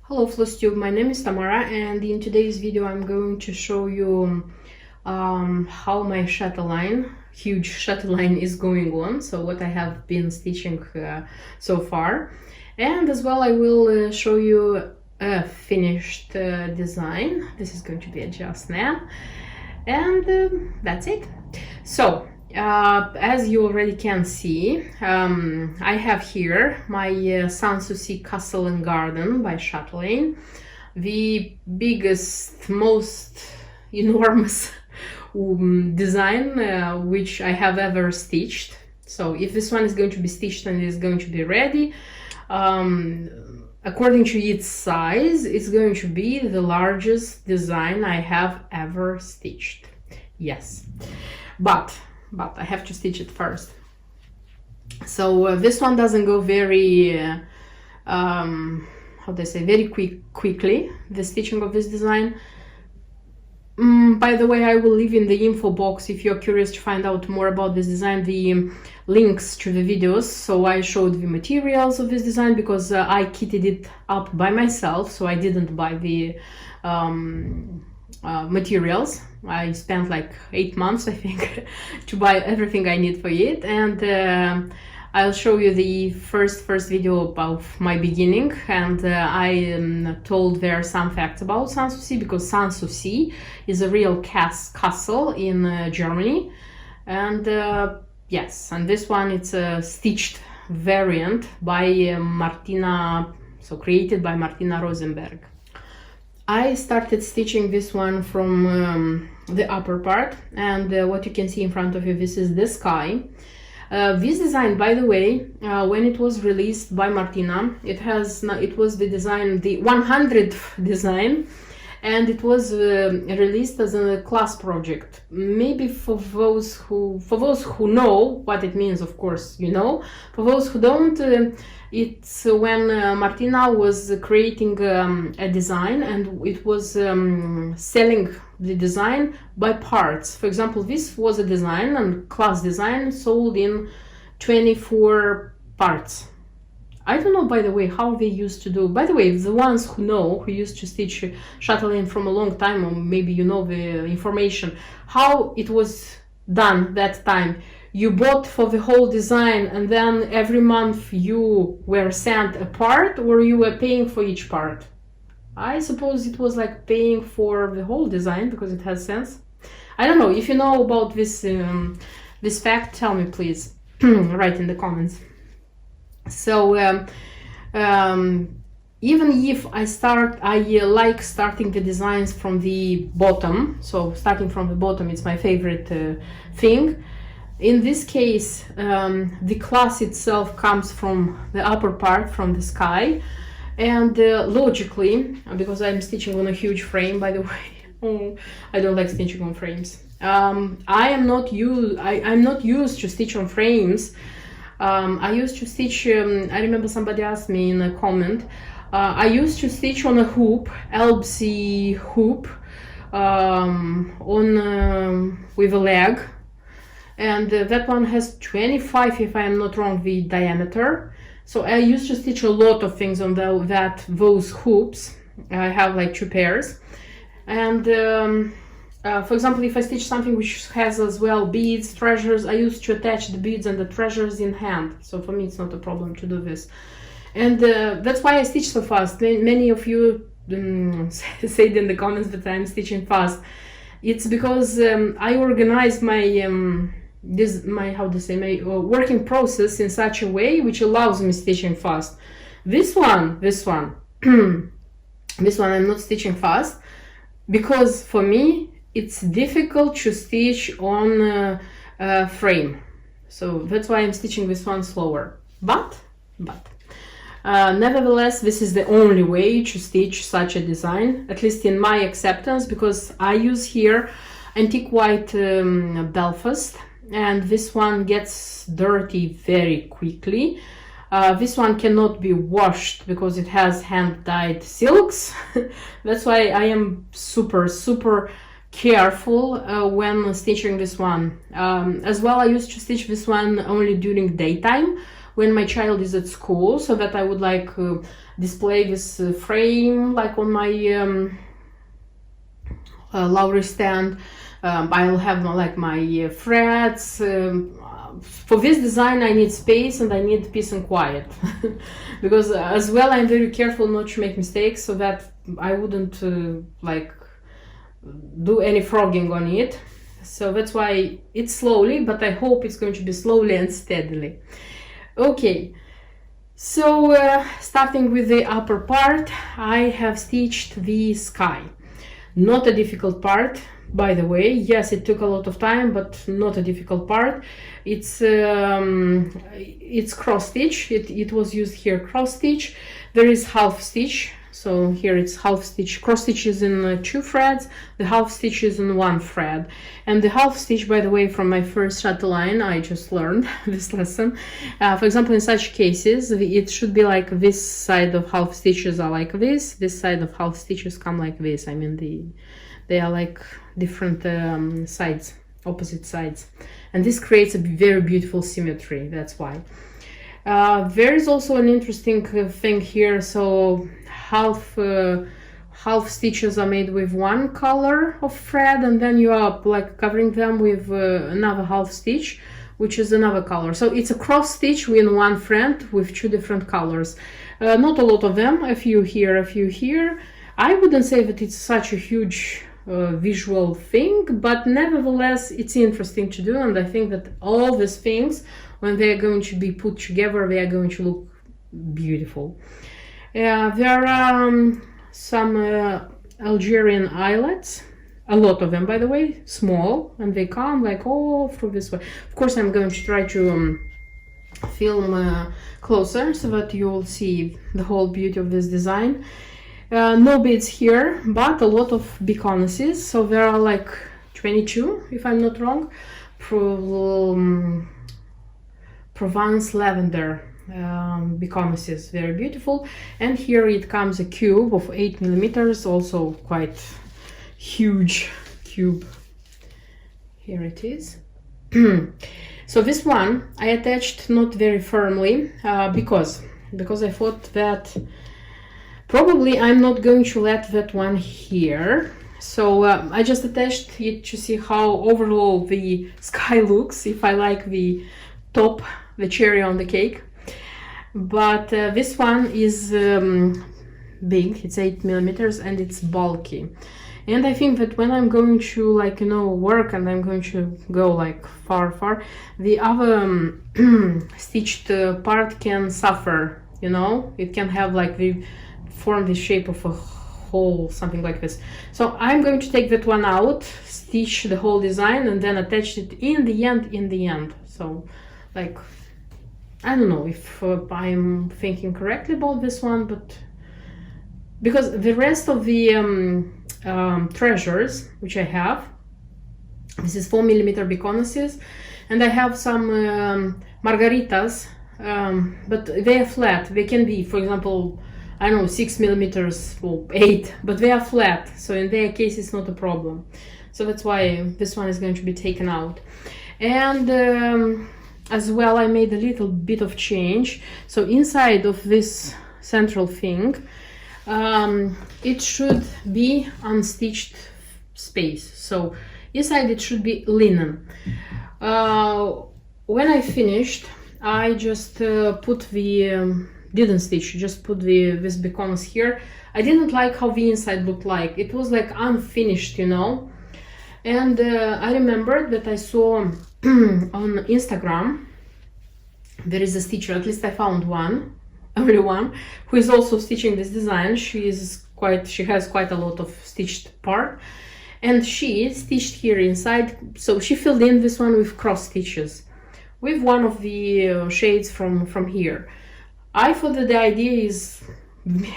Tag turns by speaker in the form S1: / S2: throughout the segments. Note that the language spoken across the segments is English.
S1: Hello FlossTube, my name is Tamara, and in today's video I'm going to show you how my chatelaine, huge chatelaine, is going on, so what I have been stitching so far. And as well I will show you a finished design. This is going to be a just now, and that's it. So as you already can see, I have here my Sanssouci Castle and Garden by Chatelaine, the biggest, most enormous design which I have ever stitched. So if this one is going to be stitched and is going to be ready, according to its size, it's going to be the largest design I have ever stitched. Yes, but I have to stitch it first. So this one doesn't go very how do I say, very quickly, the stitching of this design. By the way, I will leave in the info box, if you're curious to find out more about this design, the links to the videos. So I showed the materials of this design because I kitted it up by myself, so I didn't buy the materials. I spent like 8 months, I think, to buy everything I need for it. And I'll show you the first video of my beginning, and I told there some facts about Sanssouci, because Sanssouci is a real castle in Germany. And yes, and this one, it's a stitched variant by Martina, so created by Martina Rosenberg. I started stitching this one from the upper part, and what you can see in front of you, this is the sky. This design, by the way, when it was released by Martina, it was the design, the 100th design, and it was released as a class project. Maybe for those who know what it means, of course, you know. For those who don't, it's when Martina was creating a design, and it was selling the design by parts. For example, this was a design, and class design sold in 24 parts. I don't know, by the way, how they used to do. By the way, the ones who know, who used to stitch Chatelaine from a long time, or maybe you know the information, how it was done that time. You bought for the whole design, and then every month you were sent a part, or you were paying for each part? I suppose it was like paying for the whole design, because it has sense. I don't know. If you know about this this fact, tell me please. Write in the comments. So even if I like starting the designs from the bottom. So starting from the bottom, it's my favorite thing. In this case, the class itself comes from the upper part, from the sky. And logically, because I'm stitching on a huge frame, by the way, I don't like stitching on frames. I'm not used to stitch on frames. I used to stitch, I remember somebody asked me in a comment, I used to stitch on a hoop, Elbsy hoop, with a leg. And that one has 25, if I am not wrong, the diameter. So I used to stitch a lot of things on those hoops. I have like 2 pairs. And for example, if I stitch something which has as well beads, treasures, I used to attach the beads and the treasures in hand. So for me, it's not a problem to do this. And that's why I stitch so fast. Many of you said in the comments that I'm stitching fast. It's because I organize my my working process in such a way which allows me stitching fast. This one I'm not stitching fast, because for me it's difficult to stitch on a frame. So that's why I'm stitching this one slower. But nevertheless, this is the only way to stitch such a design, at least in my acceptance, because I use here antique white Belfast, and this one gets dirty very quickly. This one cannot be washed because it has hand-dyed silks. That's why I am super careful when stitching this one. As well, I used to stitch this one only during daytime, when my child is at school, so that I would like display this frame like on my laundry stand. I'll have like my threads. For this design I need space and I need peace and quiet because as well I'm very careful not to make mistakes, so that I wouldn't like do any frogging on it. So that's why it's slowly, but I hope it's going to be slowly and steadily. Okay, so starting with the upper part, I have stitched the sky. Not a difficult part, by the way. Yes, it took a lot of time, but not a difficult part. It's cross stitch. It was used here cross stitch. There is half stitch. So here it's half stitch. Cross stitch is in 2 threads. The half stitch is in 1 thread. And the half stitch, by the way, from my first Chatelaine, I just learned this lesson. For example, in such cases, it should be like this side of half stitches are like this. This side of half stitches come like this. I mean, they are like different sides, opposite sides. And this creates a very beautiful symmetry. That's why. There is also an interesting thing here. So half stitches are made with 1 color of thread, and then you are like covering them with another half stitch, which is another color. So it's a cross stitch in 1 thread with 2 different colors. Not a lot of them, a few here, a few here. I wouldn't say that it's such a huge visual thing, but nevertheless it's interesting to do, and I think that all these things, when they are going to be put together, they are going to look beautiful. There are some Algerian eyelets, a lot of them, by the way, small, and they come like all through this way. Of course, I'm going to try to film closer so that you will see the whole beauty of this design. No beads here, but a lot of beconnesses. So there are like 22, if I'm not wrong. Provence lavender beconnesses, very beautiful. And here it comes a cube of 8 millimeters, also quite huge cube. Here it is. So this one I attached not very firmly because I thought that probably I'm not going to let that one here. So I just attached it to see how overall the sky looks, if I like the top, the cherry on the cake. But this one is big, it's 8 millimeters, and it's bulky. And I think that when I'm going to, like, you know, work and I'm going to go like far, the other stitched part can suffer, you know, it can have like form the shape of a hole, something like this. So I'm going to take that one out, stitch the whole design, and then attach it in the end. So like, I don't know if I'm thinking correctly about this one, but because the rest of the treasures which I have, this is 4 millimeter beconnesses, and I have some margaritas, but they are flat. They can be, for example, I don't know, 6 millimeters or 8, but they are flat, so in their case it's not a problem. So that's why this one is going to be taken out. And as well, I made a little bit of change. So inside of this central thing, it should be unstitched space. So inside it should be linen. When I finished, I just put the didn't stitch, just put this beconnes here. I didn't like how the inside looked like. It was like unfinished, you know. And I remembered that I saw on Instagram there is a stitcher, at least I found one, only one, who is also stitching this design. She has quite a lot of stitched part, and she stitched here inside. So she filled in this one with cross stitches with one of the shades from here. I thought that the idea is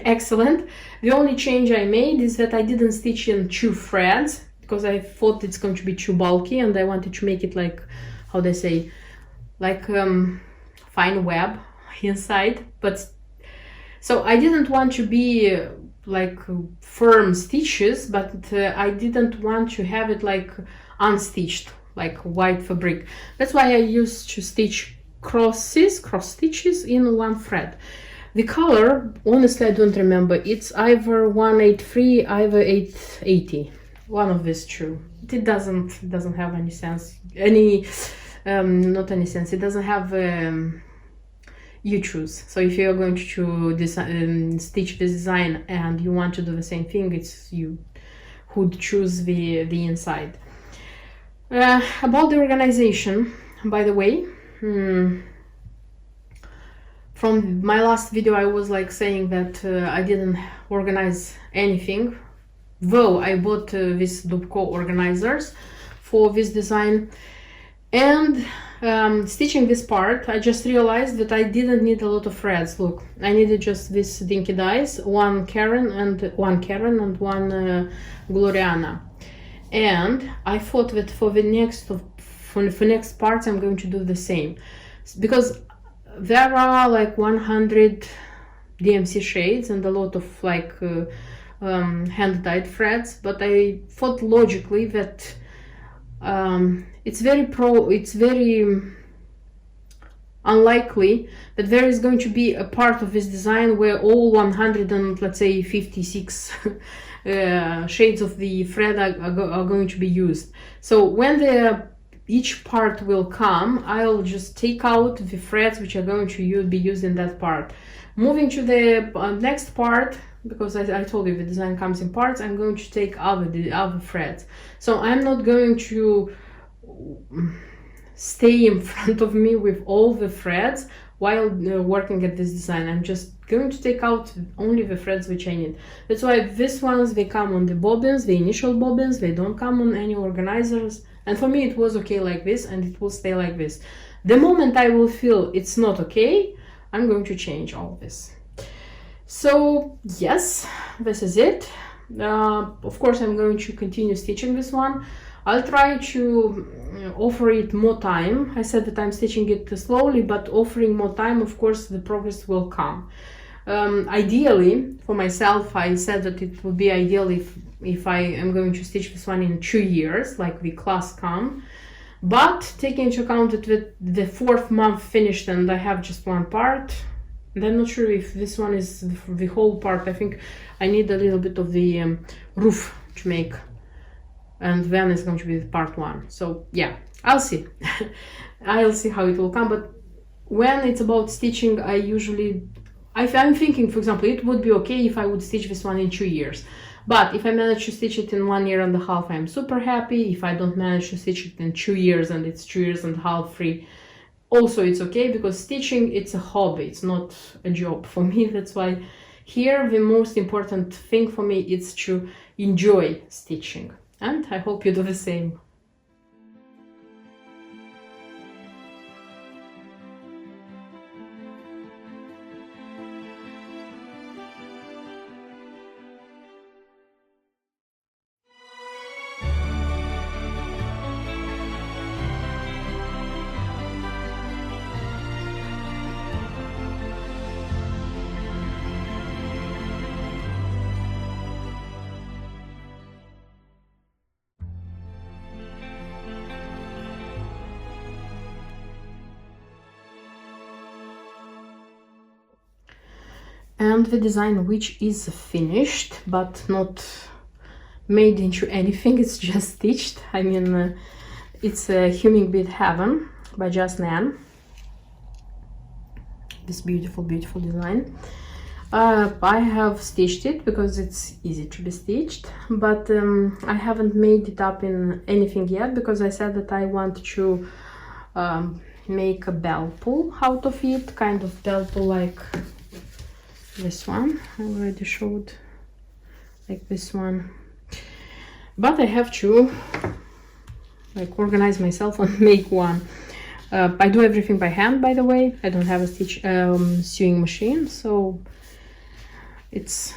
S1: excellent. The only change I made is that I didn't stitch in 2 threads because I thought it's going to be too bulky, and I wanted to make it like, how they say, like fine web inside. But so I didn't want to be like firm stitches, but I didn't want to have it like unstitched, like white fabric. That's why I used to stitch cross stitches in 1 thread. The color, honestly, I don't remember. It's either 183, either 880. One of these two. It doesn't have any sense. Not any sense. It doesn't have. You choose. So if you're going to stitch this design and you want to do the same thing, it's you who choose the inside. About the organization, by the way. From my last video, I was like saying that I didn't organize anything, though I bought these Dubco organizers for this design. And stitching this part, I just realized that I didn't need a lot of threads. Look, I needed just this dinky dies, one Karen and one Gloriana. And I thought that for the next parts, I'm going to do the same, because there are like 100 DMC shades and a lot of like hand-dyed threads, but I thought logically that it's very unlikely that there is going to be a part of this design where all 100 and let's say 56 shades of the thread are going to be used. So when each part will come, I'll just take out the threads which are going to be used in that part. Moving to the next part, because I told you the design comes in parts, I'm going to take the other threads. So I'm not going to stay in front of me with all the threads while working at this design. I'm just going to take out only the threads which I need. That's why these ones, they come on the bobbins, the initial bobbins, they don't come on any organizers. And for me, it was okay like this, and it will stay like this. The moment I will feel it's not okay, I'm going to change all this. So yes, this is it. Of course, I'm going to continue stitching this one. I'll try to offer it more time. I said that I'm stitching it slowly, but offering more time, of course, the progress will come. Ideally, for myself, I said that it would be ideal if I am going to stitch this one in 2 years, like the class come. But taking into account that with the 4th month finished and I have just one part, and I'm not sure if this one is the whole part. I think I need a little bit of the roof to make, and then it's going to be part 1. So yeah, I'll see. I'll see how it will come. But when it's about stitching, I'm thinking, for example, it would be okay if I would stitch this one in 2 years. But if I manage to stitch it in 1.5 years, I'm super happy. If I don't manage to stitch it in 2 years and it's 2.5 years free, also it's okay, because stitching, it's a hobby, it's not a job for me. That's why here the most important thing for me is to enjoy stitching. And I hope you do the same. And the design, which is finished but not made into anything, it's just stitched. I mean, it's a Humingbead Heaven by Just Nan. This beautiful design. I have stitched it because it's easy to be stitched, but I haven't made it up in anything yet, because I said that I want to make a bell pull out of it, kind of bell pull like this one. I already showed, like this one, but I have to like organize myself and make one. I do everything by hand, by the way. I don't have a sewing machine, so it's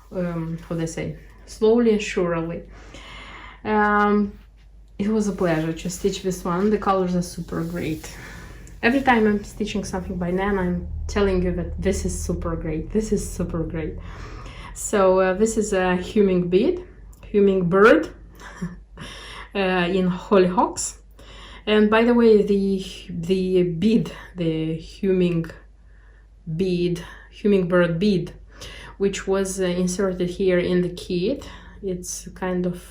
S1: how they say, slowly and surely. It was a pleasure to stitch this one. The colors are super great. Every time I'm stitching something by Nan, I'm telling you that this is super great. This is super great. So this is a Hummingbird in hollyhocks. And by the way, the bead, the Hummingbird, Hummingbird bead, which was inserted here in the kit. It's kind of,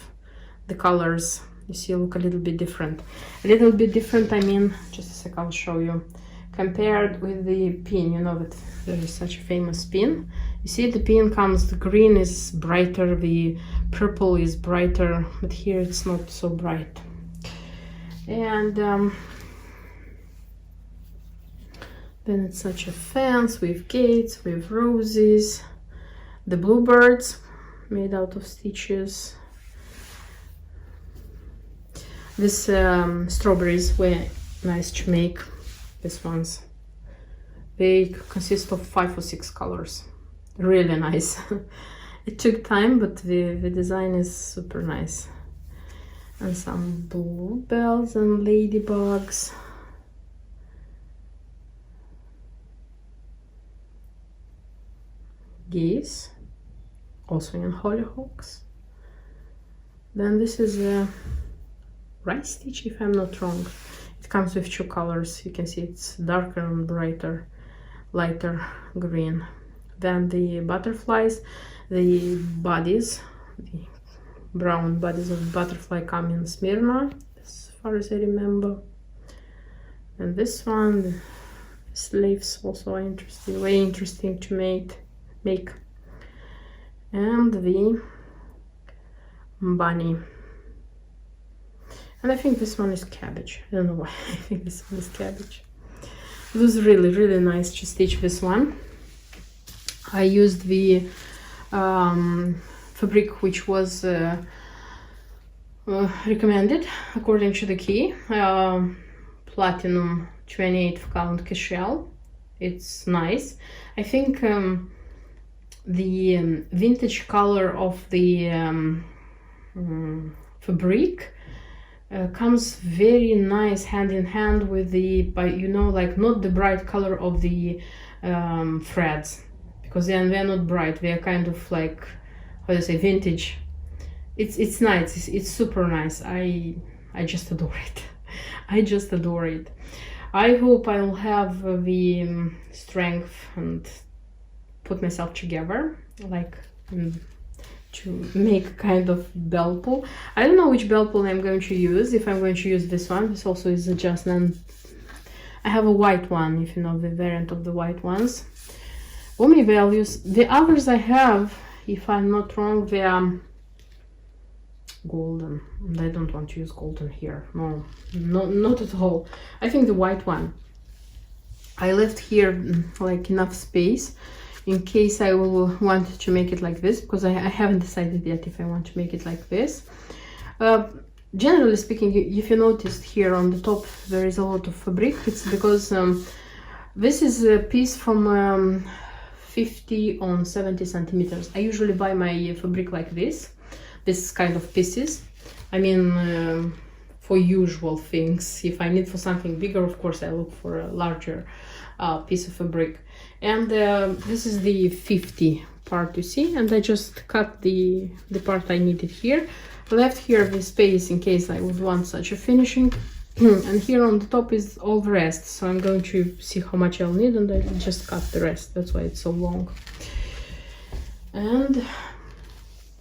S1: the colors, you see, look a little bit different. A little bit different, I mean, just a sec, I'll show you. Compared with the pin, you know that there is such a famous pin. You see, the pin comes, the green is brighter, the purple is brighter, but here it's not so bright. And then it's such a fence with gates, with roses, the bluebirds made out of stitches. These strawberries were nice to make. These ones, they consist of 5 or 6 colors. Really nice. It took time, but the design is super nice. And some bluebells and ladybugs. Geese, also in hollyhocks. Then this is a rice stitch, if I'm not wrong. It comes with 2 colors. You can see it's darker and brighter, lighter green. Then the butterflies, the bodies, the brown bodies of the butterfly come in Smyrna, as far as I remember. And this one, the sleeves also are interesting, very interesting to make. And the bunny. And I think this one is cabbage. I don't know why I think this one is cabbage. It was really, really nice to stitch this one. I used the fabric which was recommended according to the key. Platinum 28 count cashel. It's nice. I think the vintage color of the fabric comes very nice hand in hand with the, you know, like not the bright color of the threads, because they're not bright, they're kind of like, how do you say, vintage. It's nice, it's super nice. I just adore it. I just adore it. I hope I'll have the strength and put myself together, like to make kind of bell pull. I don't know which bell pull I'm going to use. If I'm going to use this one, this also is a Jasmine. I have a white one, if you know the variant of the white ones. Omni values. The others I have, if I'm not wrong, they are golden. And I don't want to use golden here. No, not at all. I think the white one. I left here like enough space in case I will want to make it like this, because I haven't decided yet if I want to make it like this. Generally speaking, if you noticed here on the top there is a lot of fabric, it's because this is a piece from 50 on 70 centimeters. I usually buy my fabric like this kind of pieces. I mean, for usual things. If I need for something bigger, of course I look for a larger piece of fabric. And this is the 50 part, you see, and I just cut the part I needed here. Left here the space in case I would want such a finishing. And here on the top is all the rest, so I'm going to see how much I'll need and I just cut the rest. That's why it's so long. And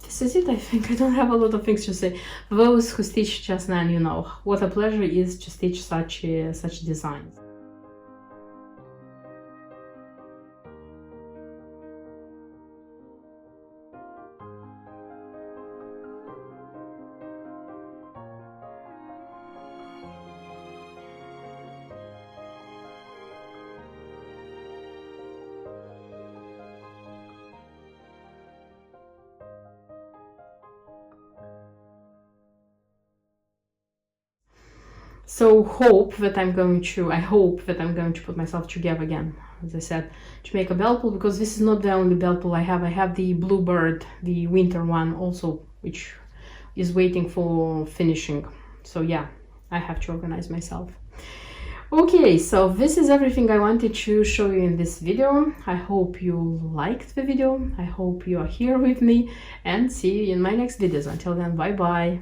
S1: this is it, I think. I don't have a lot of things to say. Those who stitch just now, you know what a pleasure it is to stitch such designs. So I hope that I'm going to put myself together again, as I said, to make a bell pull, because this is not the only bell pull I have. I have the bluebird, the winter one also, which is waiting for finishing. So yeah, I have to organize myself. Okay, so this is everything I wanted to show you in this video. I hope you liked the video. I hope you are here with me, and see you in my next videos. Until then, bye bye.